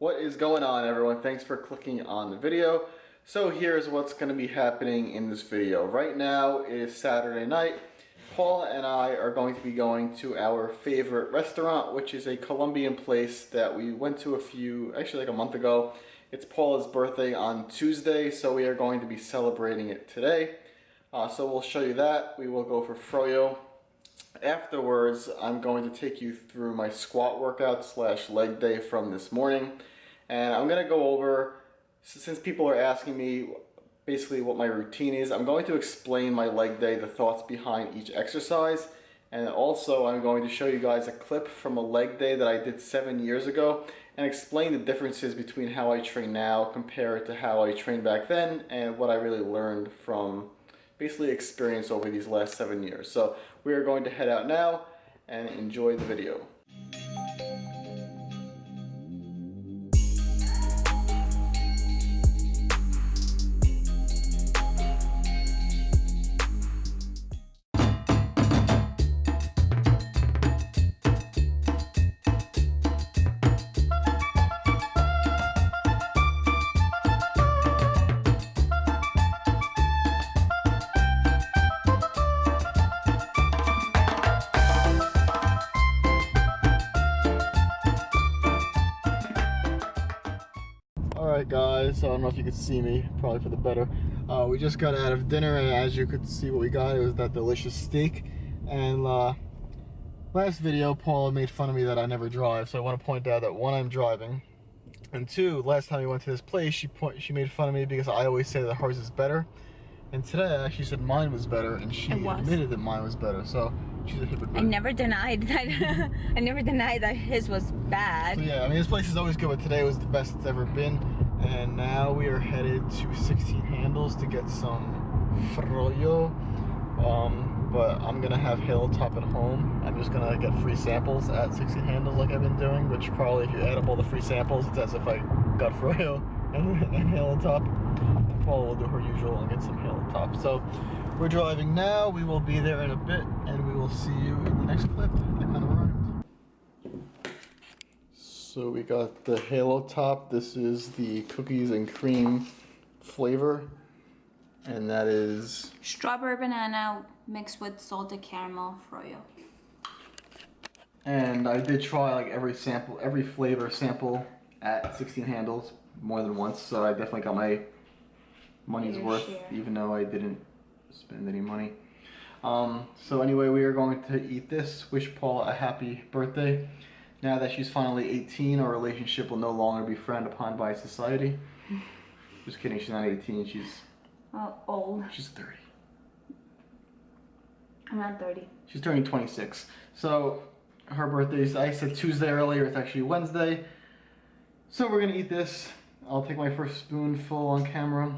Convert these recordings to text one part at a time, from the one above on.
What is going on, everyone? Thanks for clicking on the video. So here's what's going to be happening in this video. Right now it is Saturday night. Paula and I are going to be going to our favorite restaurant, which is a Colombian place that we went to like a month ago. It's Paula's birthday on Tuesday, so we are going to be celebrating it today. So we'll show you that. We will go for froyo. Afterwards, I'm going to take you through my squat workout / leg day from this morning. And I'm going to go over, since people are asking me basically what my routine is, I'm going to explain my leg day, the thoughts behind each exercise. And also I'm going to show you guys a clip from a leg day that I did 7 years ago and explain the differences between how I train now compared to how I trained back then and what I really learned from basically experience over these last 7 years. So we are going to head out now and enjoy the video. Alright guys, so I don't know if you could see me, probably for the better. We just got out of dinner, and as you could see what we got, it was that delicious steak. And last video, Paula made fun of me that I never drive, so I want to point out that one, I'm driving, and two, last time we went to this place, she made fun of me because I always say that hers is better. And today I actually said mine was better, and she admitted that mine was better, so she's a hypocrite. I never denied that. I never denied that his was bad. So yeah, I mean, this place is always good, but today was the best it's ever been. And now we are headed to 16 Handles to get some froyo. But I'm gonna have Hilltop at home. I'm just gonna get free samples at 16 Handles like I've been doing, which probably, if you add up all the free samples, it's as if I got froyo and Hilltop. And Paula will do her usual and get some Hilltop. So we're driving now. We will be there in a bit, and we will see you in the next clip. I kind of rhymed. So we got the Halo Top. This is the cookies and cream flavor, and that is strawberry banana mixed with salted caramel froyo. And I did try like every flavor sample at 16 Handles more than once, so I definitely got my money's worth, even though I didn't spend any money. So anyway, we are going to eat this. Wish Paula a happy birthday. Now that she's finally 18, our relationship will no longer be frowned upon by society. Just kidding, she's not 18, she's old. She's 30. I'm not 30. She's turning 26. So her birthday's, I said Tuesday earlier, it's actually Wednesday. So we're gonna eat this. I'll take my first spoonful on camera.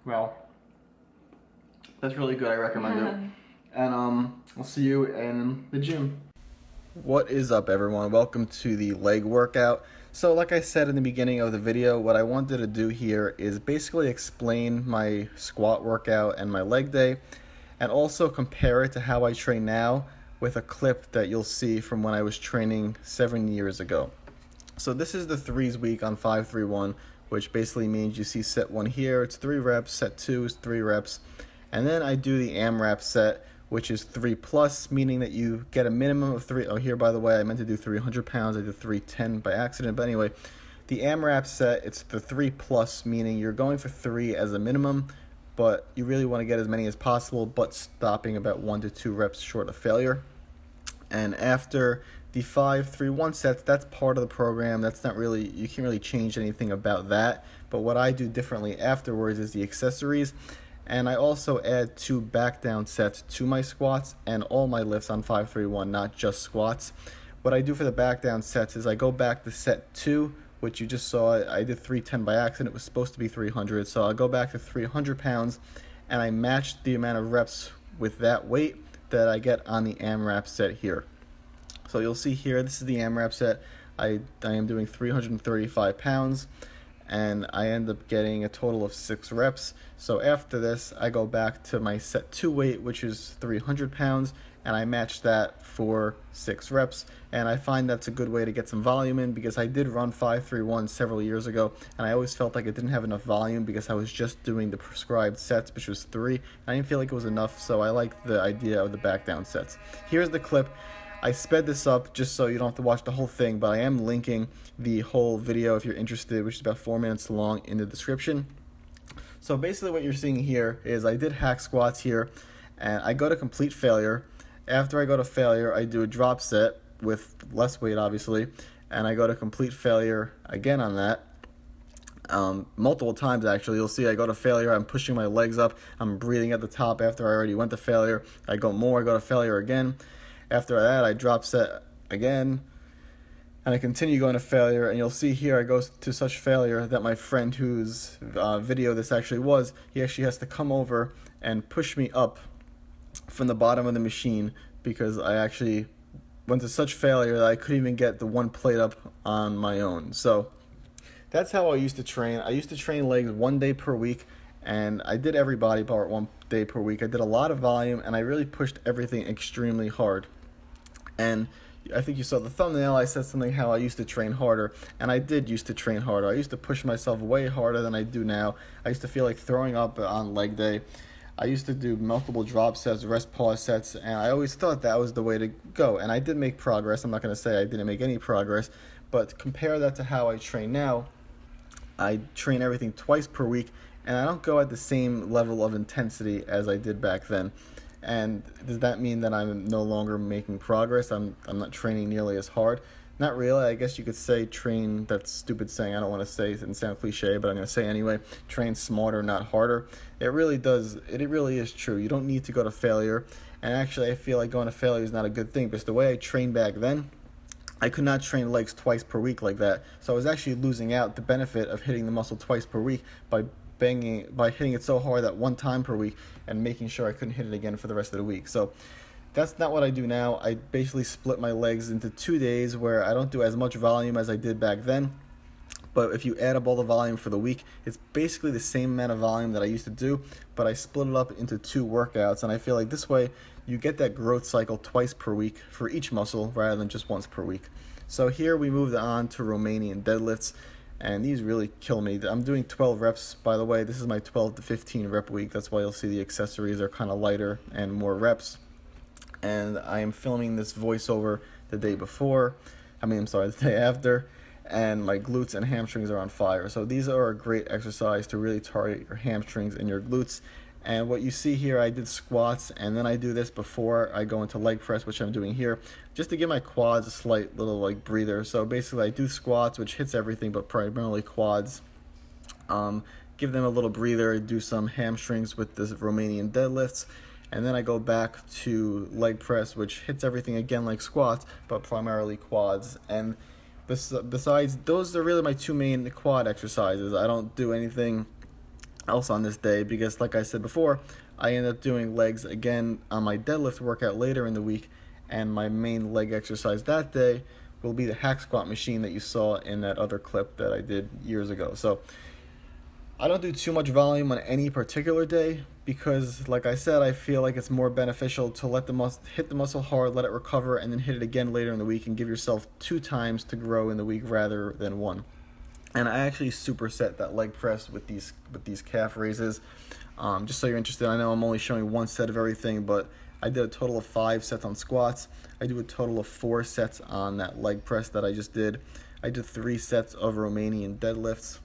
Well, that's really good, I recommend it. And I'll see you in the gym. What is up, everyone? Welcome to the leg workout. So like I said in the beginning of the video, what I wanted to do here is basically explain my squat workout and my leg day, and also compare it to how I train now with a clip that you'll see from when I was training 7 years ago. So this is the threes week on 5-3-1, which basically means you see set 1 here, it's 3 reps, set 2 is 3 reps, and then I do the AMRAP set, which is 3+, meaning that you get a minimum of 3. Oh, here, by the way, I meant to do 300 pounds. I did 310 by accident. But anyway, the AMRAP set, it's the 3+, meaning you're going for 3 as a minimum, but you really want to get as many as possible, but stopping about 1 to 2 reps short of failure. And after the 5-3-1 sets, that's part of the program. That's not really, you can't really change anything about that. But what I do differently afterwards is the accessories. And I also add 2 back down sets to my squats and all my lifts on 5-3-1, not just squats. What I do for the back down sets is I go back to set 2, which you just saw. I did 310 by accident. It was supposed to be 300. So I'll go back to 300 pounds, and I match the amount of reps with that weight that I get on the AMRAP set here. So you'll see here, this is the AMRAP set. I am doing 335 pounds. And I end up getting a total of 6 reps. So after this, I go back to my set 2 weight, which is 300 pounds, and I matched that for 6 reps. And I find that's a good way to get some volume in, because I did run 5-3-1 several years ago, and I always felt like it didn't have enough volume because I was just doing the prescribed sets, which was 3. I didn't feel like it was enough, so I like the idea of the back down sets. Here's the clip. I sped this up just so you don't have to watch the whole thing, but I am linking the whole video if you're interested, which is about 4 minutes long, in the description. So basically what you're seeing here is I did hack squats here, and I go to complete failure. After I go to failure, I do a drop set with less weight, obviously, and I go to complete failure again on that. Multiple times, actually. You'll see I go to failure, I'm pushing my legs up, I'm breathing at the top after I already went to failure. I go more, I go to failure again. After that, I drop set again, and I continue going to failure. And you'll see here I go to such failure that my friend, whose video this actually was, he actually has to come over and push me up from the bottom of the machine, because I actually went to such failure that I couldn't even get the one plate up on my own. So that's how I used to train. I used to train legs 1 day per week, and I did every body part 1 day per week. I did a lot of volume, and I really pushed everything extremely hard. And I think you saw the thumbnail, I said something how I used to train harder, and I did used to train harder. I used to push myself way harder than I do now. I used to feel like throwing up on leg day. I used to do multiple drop sets, rest pause sets, and I always thought that was the way to go. And I did make progress. I'm not going to say I didn't make any progress, but compare that to how I train now. I train everything twice per week, and I don't go at the same level of intensity as I did back then. And does that mean that I'm no longer making progress? I'm not training nearly as hard? Not really. I guess you could say train, that's stupid saying, I don't want to say it and sound cliche, but I'm going to say anyway, train smarter, not harder. It really is true. You don't need to go to failure. And actually, I feel like going to failure is not a good thing, because the way I trained back then, I could not train legs twice per week like that. So I was actually losing out the benefit of hitting the muscle twice per week by hitting it so hard that 1 time per week and making sure I couldn't hit it again for the rest of the week. So that's not what I do now. I basically split my legs into 2 days where I don't do as much volume as I did back then. But if you add up all the volume for the week, it's basically the same amount of volume that I used to do, but I split it up into 2 workouts, and I feel like this way you get that growth cycle twice per week for each muscle rather than just once per week. So here we moved on to Romanian deadlifts, and these really kill me. I'm doing 12 reps, by the way. This is my 12 to 15 rep week. That's why you'll see the accessories are kind of lighter and more reps. And I am filming this voiceover the day the day after, and my glutes and hamstrings are on fire. So these are a great exercise to really target your hamstrings and your glutes. And what you see here, I did squats, and then I do this before I go into leg press, which I'm doing here, just to give my quads a slight little breather. So basically I do squats, which hits everything but primarily quads. Give them a little breather, do some hamstrings with the Romanian deadlifts, and then I go back to leg press, which hits everything again like squats, but primarily quads. And besides, those are really my 2 main quad exercises. I don't do anything else on this day because, like I said before, I end up doing legs again on my deadlift workout later in the week, and my main leg exercise that day will be the hack squat machine that you saw in that other clip that I did years ago. So I don't do too much volume on any particular day because, like I said, I feel like it's more beneficial to let hit the muscle hard, let it recover, and then hit it again later in the week and give yourself 2 times to grow in the week rather than 1. And I actually superset that leg press with these calf raises. Just so you're interested, I know I'm only showing 1 set of everything, but I did a total of 5 sets on squats. I do a total of 4 sets on that leg press that I just did. I did 3 sets of Romanian deadlifts.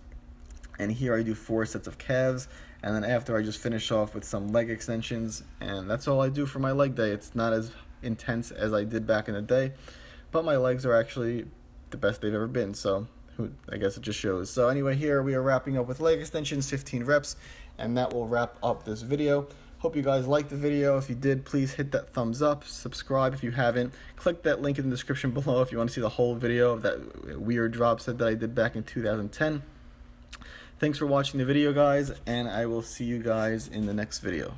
And here I do 4 sets of calves. And then after I just finish off with some leg extensions. And that's all I do for my leg day. It's not as intense as I did back in the day, but my legs are actually the best they've ever been. So I guess it just shows. So anyway, here we are wrapping up with leg extensions, 15 reps, and that will wrap up this video. Hope you guys liked the video. If you did, please hit that thumbs up, subscribe if you haven't. Click that link in the description below if you want to see the whole video of that weird drop set that I did back in 2010. Thanks for watching the video, guys, and I will see you guys in the next video.